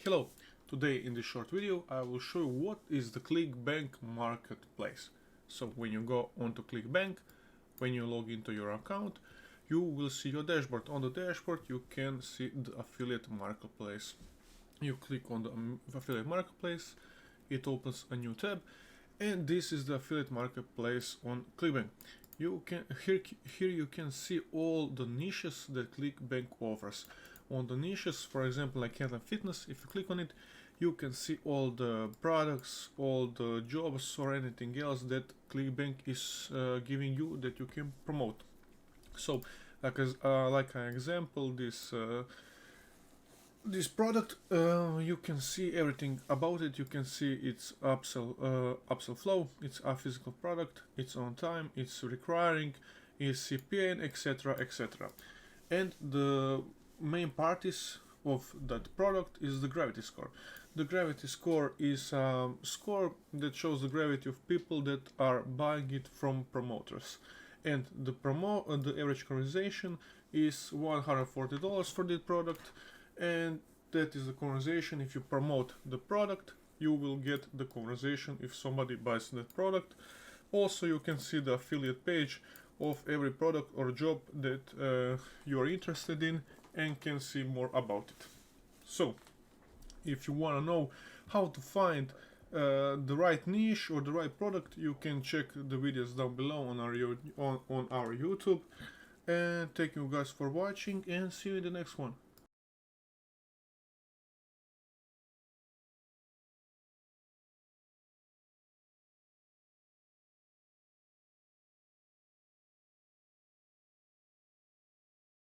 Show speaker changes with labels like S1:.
S1: Hello, today in this short video I will show you what is the Clickbank Marketplace. So when you go onto Clickbank, when you log into your account, you will see your dashboard. On the dashboard you can see the affiliate marketplace. You click on the affiliate marketplace, it opens a new tab, and this is the affiliate marketplace on Clickbank. You can here you can see all the niches that Clickbank offers. On the niches, for example, like health and fitness, if you click on it, you can see all the products, all the jobs, or anything else that Clickbank is giving you that you can promote. So, like an example, this product, you can see everything about it. You can see its upsell flow, it's a physical product, it's on time, it's requiring, it's CPN, etc., etc. And the main parties of that product is the gravity score. The gravity score is a score that shows the gravity of people that are buying it from promoters. And the average conversation is $140 for this product, and that is the conversation. If you promote the product, you will get the conversation if somebody buys that product. Also, you can see the affiliate page of every product or job that you are interested in and can see more about it. So, if you want to know how to find the right niche or the right product, you can check the videos down below on our YouTube. And thank you guys for watching, and see you in the next one.